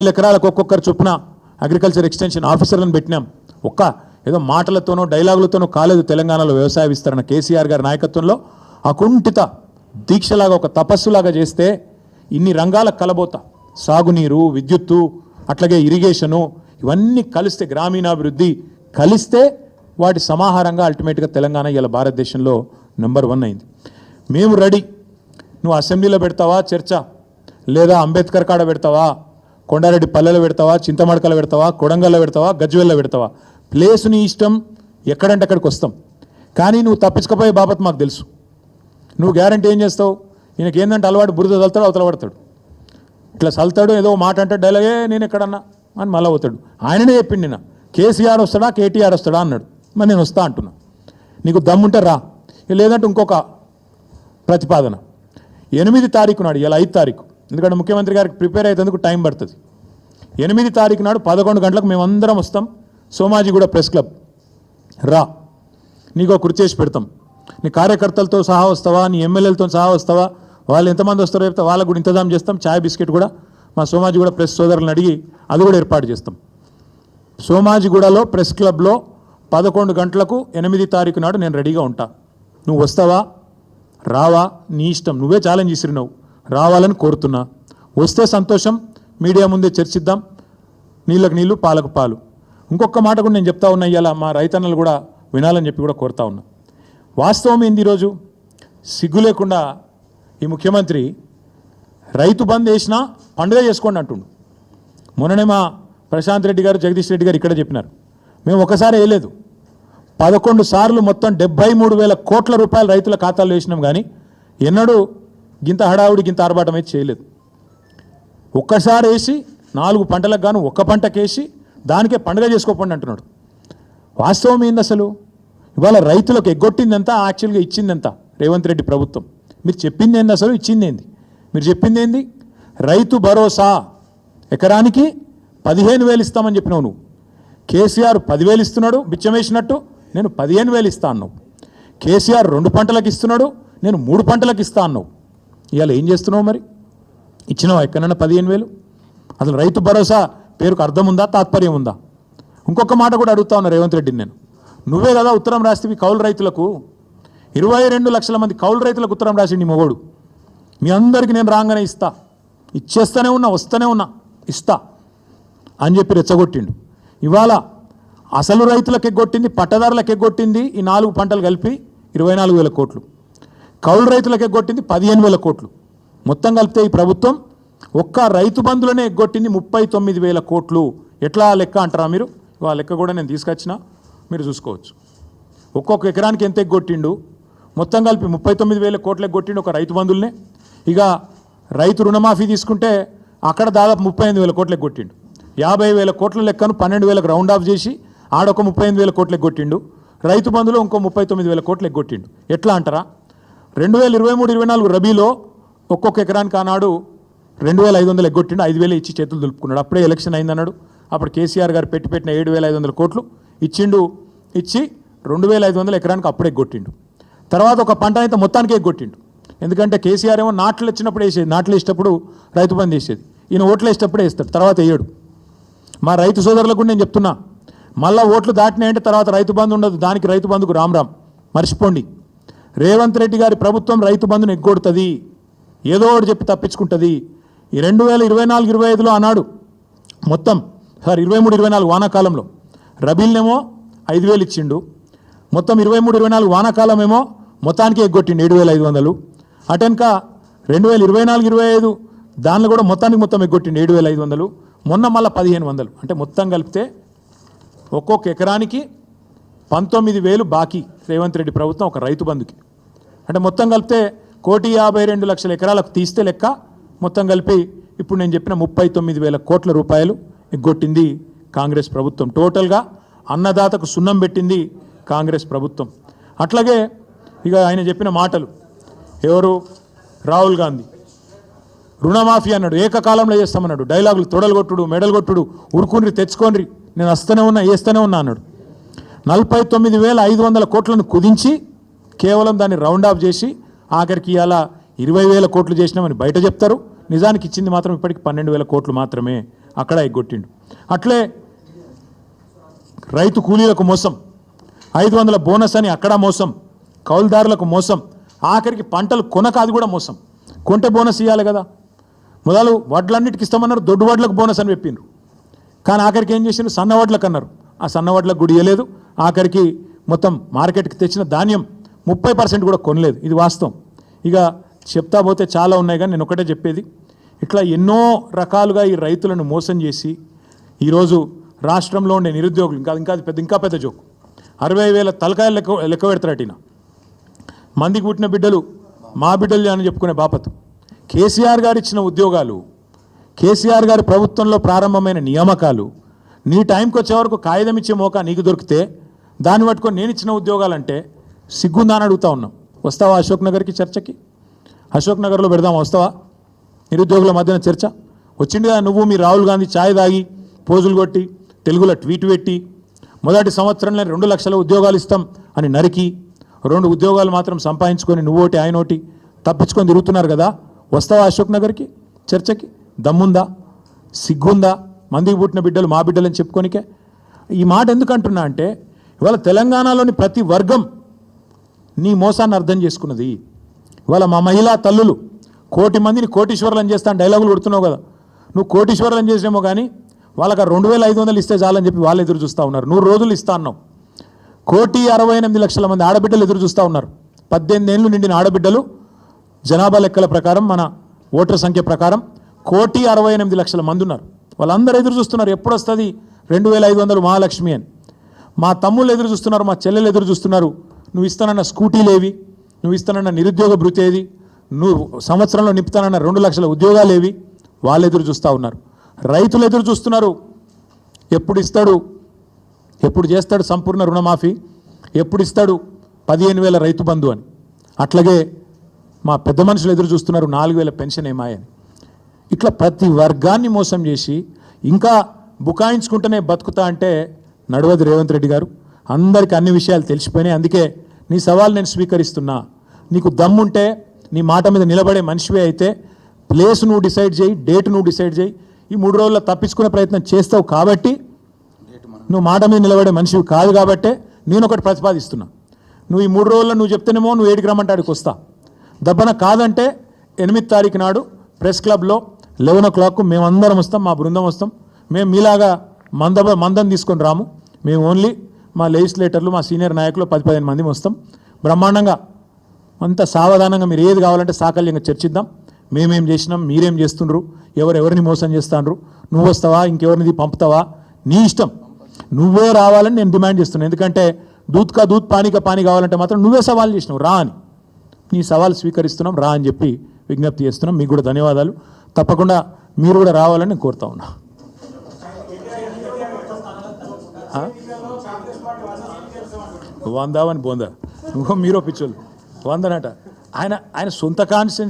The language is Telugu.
ఎకరాలకు ఒక్కొక్కరు చొప్పున అగ్రికల్చర్ ఎక్స్టెన్షన్ ఆఫీసర్లను పెట్టినాం. ఒక్క ఏదో మాటలతోనో డైలాగులతోనో కాలేదు. తెలంగాణలో వ్యవసాయ విస్తరణ కేసీఆర్ గారి నాయకత్వంలో అకుంఠిత దీక్షలాగా ఒక తపస్సులాగా చేస్తే ఇన్ని రంగాల కలబోత సాగునీరు, విద్యుత్తు, అట్లాగే ఇరిగేషను ఇవన్నీ కలిస్తే గ్రామీణాభివృద్ధి కలిస్తే వాటి సమాహారంగా అల్టిమేట్గా తెలంగాణ ఇలా భారతదేశంలో నెంబర్ 1 అయింది. మేము రెడీ. నువ్వు అసెంబ్లీలో పెడతావా చర్చ, లేదా అంబేద్కర్ కాడ పెడతావా, కొండారెడ్డి పల్లెలో పెడతావా, చింతమడకలో పెడతావా, కొడంగల్లో పెడతావా, గజ్వేల్లో పెడతావా, ప్లేసు నీ ఇష్టం, ఎక్కడంటే అక్కడికి వస్తాం. కానీ నువ్వు తప్పించకపోయే బాబత్ మాకు తెలుసు. నువ్వు గ్యారంటీ ఏం చేస్తావు? ఈయనకి ఏంటంటే అలవాటు బురద చల్తాడు, అవతల పడతాడు, ఇట్లా చల్తాడు, ఏదో మాట అంటే డైలాగే నేను ఎక్కడన్నా అని మళ్ళీ అవుతాడు. ఆయననే చెప్పిండి నిన్న కేసీఆర్ వస్తాడా కేటీఆర్ వస్తాడా అన్నాడు. మరి నేను వస్తా అంటున్నా. నీకు దమ్ముంటే రా, లేదంటే ఇంకొక ప్రతిపాదన 8 తారీఖు నాడు, ఇలా 5 తారీఖు, ఎందుకంటే ముఖ్యమంత్రి గారికి ప్రిపేర్ అయ్యేందుకు టైం పడుతుంది. 8 తారీఖు నాడు 11 గంటలకు మేమందరం వస్తాం. సోమాజిగూడ ప్రెస్ క్లబ్ రా, నీకు కుర్చీ చేసి పెడతాం. నీ కార్యకర్తలతో సహా వస్తావా, నీ ఎమ్మెల్యేలతో సహా వస్తావా, వాళ్ళు ఎంతమంది వస్తారో చెప్తే వాళ్ళకు కూడా ఇంతజాం చేస్తాం. చాయ్ బిస్కెట్ కూడా మా సోమాజిగూడ ప్రెస్ సోదరులను అడిగి అది కూడా ఏర్పాటు చేస్తాం. సోమాజిగూడలో ప్రెస్ క్లబ్లో 11 గంటలకు 8 తారీఖు నాడు నేను రెడీగా ఉంటా. నువ్వు వస్తావా రావా నీ ఇష్టం. నువ్వే ఛాలెంజ్ ఇసిరినావు, రావాలని కోరుతున్నా. వస్తే సంతోషం, మీడియా ముందే చర్చిద్దాం. నీళ్ళకు నీళ్ళు పాలకు పాలు. ఇంకొక మాట కూడా నేను చెప్తా ఉన్నా, ఇవాళ మా రైతన్నలు కూడా వినాలని చెప్పి కూడా కోరుతా ఉన్నా. వాస్తవం ఏంది, ఈరోజు సిగ్గు లేకుండా ఈ ముఖ్యమంత్రి రైతు బంద్ వేసినా పండుగ చేసుకోండి అంటుండు. మొన్ననే మా ప్రశాంత్ రెడ్డి గారు, జగదీష్ రెడ్డి గారు ఇక్కడ చెప్పినారు. మేము ఒకసారి వేయలేదు, 11 సార్లు మొత్తం 73,000 కోట్ల రూపాయలు రైతుల ఖాతాల్లో వేసినాం. కానీ ఎన్నడూ గింత హడావుడి గింత ఆర్భాటం అయితే చేయలేదు. ఒక్కసారి వేసి 4 పంటలకు గాను ఒక్క పంటకేసి దానికే పండుగ చేసుకోకండి అంటున్నాడు. వాస్తవం ఏంది అసలు? ఇవాళ రైతులకు ఎగ్గొట్టిందంతా, యాక్చువల్గా ఇచ్చిందంతా రేవంత్ రెడ్డి ప్రభుత్వం. మీరు చెప్పింది ఏంది అసలు, ఇచ్చింది ఏంది? మీరు చెప్పింది ఏంది? రైతు భరోసా ఎకరానికి 15,000 ఇస్తామని చెప్పినావు నువ్వు. కేసీఆర్ 10,000 ఇస్తున్నాడు బిచ్చం వేసినట్టు, నేను 15,000 ఇస్తా అన్నావు. కేసీఆర్ 2 పంటలకు ఇస్తున్నాడు, నేను 3 పంటలకు ఇస్తా అన్నావు. ఇవాళ ఏం చేస్తున్నావు మరి? ఇచ్చినావా ఎక్కడన్నా 15,000? అసలు రైతు భరోసా పేరుకు అర్థం ఉందా, తాత్పర్యం ఉందా? ఇంకొక మాట కూడా అడుగుతా ఉన్నా రేవంత్ రెడ్డిని నేను. నువ్వే కదా ఉత్తరం రాస్తే కౌలు రైతులకు 22 లక్షల మంది కౌలు రైతులకు ఉత్తరం రాసిండి నీ మొగోడు. మీ అందరికీ నేను రాగానే ఇస్తా, ఇచ్చేస్తూనే ఉన్నా, వస్తూనే ఉన్నా, ఇస్తా అని చెప్పి రెచ్చగొట్టిండు. ఇవాళ అసలు రైతులకు ఎగ్గొట్టింది, పట్టదారులకు ఎగ్గొట్టింది ఈ 4 పంటలు కలిపి 24,000 కోట్లు. కౌలు రైతులకు ఎగ్గొట్టింది 15,000 కోట్లు. మొత్తం కలిపితే ఈ ప్రభుత్వం ఒక్క రైతు బంధులనే ఎగ్గొట్టింది 39,000 కోట్లు. ఎట్లా లెక్క అంటారా మీరు? ఆ లెక్క కూడా నేను తీసుకొచ్చిన, మీరు చూసుకోవచ్చు. ఒక్కొక్క ఎకరానికి ఎంత ఎగ్గొట్టిండు, మొత్తం కలిపి 39,000 కోట్లు ఎగ్గొట్టిండు ఒక రైతు బంధుల్నే. ఇక రైతు రుణమాఫీ తీసుకుంటే అక్కడ దాదాపు 38,000 కోట్లు ఎగ్గొట్టిండు. 50,000 కోట్ల లెక్కను 12,000కు రౌండ్ ఆఫ్ చేసి ఆడొక 35,000 కోట్లు ఎగ్గొట్టిండు. రైతు బంధులో ఇంకో 39,000 కోట్లు ఎగ్గొట్టిండు. ఎట్లా అంటారా? 2023-24 రబీలో ఒక్కొక్క ఎకరానికి ఆనాడు 2,500 ఎగ్గొట్టిండు. 5,000 ఇచ్చి చేతులు దులుపుకున్నాడు. అప్పుడే ఎలక్షన్ అయిందన్నాడు. అప్పుడు కేసీఆర్ గారు పెట్టిన 7,500 కోట్లు ఇచ్చిండు. ఇచ్చి 2,500 ఎకరానికి అప్పుడే ఎగ్గొట్టిండు. తర్వాత ఒక పంట అయితే మొత్తానికి ఎగ్గొట్టిండు. ఎందుకంటే కేసీఆర్ ఏమో నాట్లు వచ్చినప్పుడు వేసేది, నాట్లు వేసేటప్పుడు రైతు బంధు వేసేది. ఈయన ఓట్లు వేసేటప్పుడే వేస్తాడు, తర్వాత వేయడు. మా రైతు సోదరులకు నేను చెప్తున్నా, మళ్ళీ ఓట్లు దాటినాయంటే తర్వాత రైతు బంధు ఉండదు. దానికి రైతు బంధుకు రామ్ మర్చిపోండి. రేవంత్ రెడ్డి గారి ప్రభుత్వం రైతు బంధును ఎగ్గొడుతుంది, ఏదో ఒకటి చెప్పి తప్పించుకుంటుంది. ఈ 2024-25లో ఆనాడు మొత్తం 23-24 వానాకాలంలో రబీల్నేమో 5,000 ఇచ్చిండు. మొత్తం 23-24 వానాకాలం ఏమో మొత్తానికి ఎగ్గొట్టిండు 7,500. అటెనక 2024-25 దానిలో కూడా మొత్తం ఎగ్గొట్టిండు 7,500. మొన్న మళ్ళీ 1,500. అంటే మొత్తం కలిపితే ఒక్కొక్క ఎకరానికి 19,000 బాకీ రేవంత్ రెడ్డి ప్రభుత్వం ఒక రైతు బంధుకి. అంటే మొత్తం కలిపితే 1,52,00,000 ఎకరాలకు తీస్తే లెక్క మొత్తం కలిపి ఇప్పుడు నేను చెప్పిన 39,000 కోట్ల రూపాయలు ఎగ్గొట్టింది కాంగ్రెస్ ప్రభుత్వం. టోటల్గా అన్నదాతకు సున్నం పెట్టింది కాంగ్రెస్ ప్రభుత్వం. అట్లాగే ఇక ఆయన చెప్పిన మాటలు, ఎవరు రాహుల్ గాంధీ రుణమాఫీ అన్నాడు, ఏకకాలంలో చేస్తామన్నాడు. డైలాగులు తొడలు కొట్టుడు, మెడలు కొట్టుడు, ఉరుకుని తెచ్చుకోండి, నేను వస్తూనే ఉన్నా వేస్తూనే ఉన్నా అన్నాడు. 49,500 కోట్లను కుదించి కేవలం దాన్ని రౌండ్ ఆఫ్ చేసి ఆఖరికి ఇలా 20,000 కోట్లు చేసినామని బయట చెప్తారు. నిజానికి ఇచ్చింది మాత్రం ఇప్పటికి 12,000 కోట్లు మాత్రమే. అక్కడ ఎగ్గొట్టిండు. అట్లే రైతు కూలీలకు మోసం, 500 బోనస్ అని అక్కడ మోసం, కౌలుదారులకు మోసం, ఆఖరికి పంటలు కొనక అది కూడా మోసం. కొంటే బోనస్ ఇవ్వాలి కదా, మొదలు వడ్లన్నిటికి ఇస్తామన్నారు, దొడ్డు వడ్లకు బోనస్ అని చెప్పిండ్రు. కానీ ఆఖరికి ఏం చేసిండ్రు, సన్న వడ్లకు అన్నారు. ఆ సన్న వడ్లకు కూడా ఇవ్వలేదు. ఆఖరికి మొత్తం మార్కెట్కి తెచ్చిన ధాన్యం 30% కూడా కొనలేదు. ఇది వాస్తవం. ఇక చెప్తా పోతే చాలా ఉన్నాయి, కానీ నేను ఒకటే చెప్పేది, ఇట్లా ఎన్నో రకాలుగా ఈ రైతులను మోసం చేసి ఈరోజు రాష్ట్రంలో ఉండే నిరుద్యోగులు ఇంకా పెద్ద జోకు, 60,000 తలకాయలు లెక్క పెడతారటిన మందికి పుట్టిన బిడ్డలు మా బిడ్డలు అని చెప్పుకునే బాపతు. కేసీఆర్ గారు ఇచ్చిన ఉద్యోగాలు, కేసీఆర్ గారి ప్రభుత్వంలో ప్రారంభమైన నియామకాలు, నీ టైంకి వచ్చే వరకు కాగితం ఇచ్చే మోకా నీకు దొరికితే దాన్ని పట్టుకొని నేను ఇచ్చిన ఉద్యోగాలంటే సిగ్గుందా అని అడుగుతా ఉన్నాం. వస్తావా అశోక్ నగర్కి చర్చకి? అశోక్ నగర్లో పెడదామా, వస్తావా? నిరుద్యోగుల మధ్యన చర్చ వచ్చింది కదా. నువ్వు మీ రాహుల్ గాంధీ ఛాయ్ తాగి పోజులు కొట్టి తెలుగులో ట్వీట్ పెట్టి మొదటి సంవత్సరంలో 2 లక్షల ఉద్యోగాలు ఇస్తాం అని నరికి 2 ఉద్యోగాలు మాత్రం సంపాదించుకొని నువ్వోటి ఆయన ఒకటి తప్పించుకొని తిరుగుతున్నారు కదా. వస్తావా అశోక్ నగర్కి చర్చకి? దమ్ముందా, సిగ్గుందా? మందికి పుట్టిన బిడ్డలు మా బిడ్డలని చెప్పుకోనికే. ఈ మాట ఎందుకు అంటున్నా అంటే ఇవాళ తెలంగాణలోని ప్రతి వర్గం నీ మోసాన్ని అర్థం చేసుకున్నది. ఇవాళ మా మహిళా తల్లులు 1,000,000 మందిని కోటీశ్వరులను చేస్తాను డైలాగులు కొడుతున్నావు కదా. నువ్వు కోటీశ్వరులను చేసినేమో కానీ వాళ్ళకి 2,500 ఇస్తే చాలని చెప్పి వాళ్ళు ఎదురు చూస్తూ ఉన్నారు. 100 రోజులు ఇస్తా అన్నావు. 1,68,00,000 మంది ఆడబిడ్డలు ఎదురు చూస్తూ ఉన్నారు. 18 ఏళ్ళు నిండిన ఆడబిడ్డలు జనాభా లెక్కల ప్రకారం, మన ఓటర్ సంఖ్య ప్రకారం 1,68,00,000 మంది ఉన్నారు. వాళ్ళందరూ ఎదురు చూస్తున్నారు, ఎప్పుడు వస్తుంది 2,500 మహాలక్ష్మి అని. మా తమ్ముళ్ళు ఎదురు చూస్తున్నారు, మా చెల్లెలు ఎదురు చూస్తున్నారు. నువ్వు ఇస్తానన్న స్కూటీలు ఏవి, నువ్వు ఇస్తానన్న నిరుద్యోగ భృతి ఏది, నువ్వు సంవత్సరంలో నింపుతానన్న 2 లక్షల ఉద్యోగాలు ఏవి, వాళ్ళు ఎదురు చూస్తూ ఉన్నారు. రైతులు ఎదురు చూస్తున్నారు, ఎప్పుడు ఇస్తాడు, ఎప్పుడు చేస్తాడు సంపూర్ణ రుణమాఫీ, ఎప్పుడు ఇస్తాడు 15,000 రైతు బంధు అని. అట్లాగే మా పెద్ద మనుషులు ఎదురు చూస్తున్నారు 4,000 పెన్షన్ ఏమాయని. ఇట్లా ప్రతి వర్గాన్ని మోసం చేసి ఇంకా బుకాయించుకుంటూనే బతుకుతా అంటే నడవదు రేవంత్ రెడ్డి గారు. అందరికీ అన్ని విషయాలు తెలిసిపోయినాయి. అందుకే నీ సవాల్ నేను స్వీకరిస్తున్నా. నీకు దమ్ముంటే, నీ మాట మీద నిలబడే మనిషివే అయితే ప్లేస్ నువ్వు డిసైడ్ చేయి, డేట్ నువ్వు డిసైడ్ చేయి. ఈ 3 రోజుల్లో తప్పించుకునే ప్రయత్నం చేస్తావు కాబట్టి, నువ్వు మాట మీద నిలబడే మనిషివి కాదు కాబట్టే నేను ఒకటి ప్రతిపాదిస్తున్నా. నువ్వు ఈ 3 రోజుల్లో నువ్వు చెప్తేనేమో నువ్వు 7కి రమ్మంటే ఆడికి వస్తా. దబ్బన కాదంటే 8వ తారీఖు నాడు ప్రెస్ క్లబ్లో 11 o'clock మేమందరం వస్తాం, మా బృందం వస్తాం. మేము మీలాగా మందం తీసుకొని రాము. మేము ఓన్లీ మా లెజిస్లేటర్లు, మా సీనియర్ నాయకులు 10-15 మంది వస్తాం. బ్రహ్మాండంగా అంత సావధానంగా మీరు ఏది కావాలంటే సాకల్యంగా చర్చిద్దాం. మేమేం చేసినాం, మీరేం చేస్తుండ్రు, ఎవరెవరిని మోసం చేస్తాండ్రు, నువ్వు వస్తావా, ఇంకెవరిని పంపుతావా, నీ ఇష్టం. నువ్వే రావాలని నేను డిమాండ్ చేస్తున్నాను. ఎందుకంటే దూత్ కా దూత్ పానీ కా పానీ కావాలంటే మాత్రం నువ్వే సవాల్ చేసినావు, రా అని. నీ సవాల్ స్వీకరిస్తున్నాం, రా అని చెప్పి విజ్ఞప్తి చేస్తున్నాం. మీకు కూడా ధన్యవాదాలు. తప్పకుండా మీరు కూడా రావాలని నేను కోరుతా ఉన్నా. వందావని బోందా, నువ్వు మీరు పిచ్చోళ్ళు వందనట. ఆయన సొంత కాన్స్టిట్యున్సీ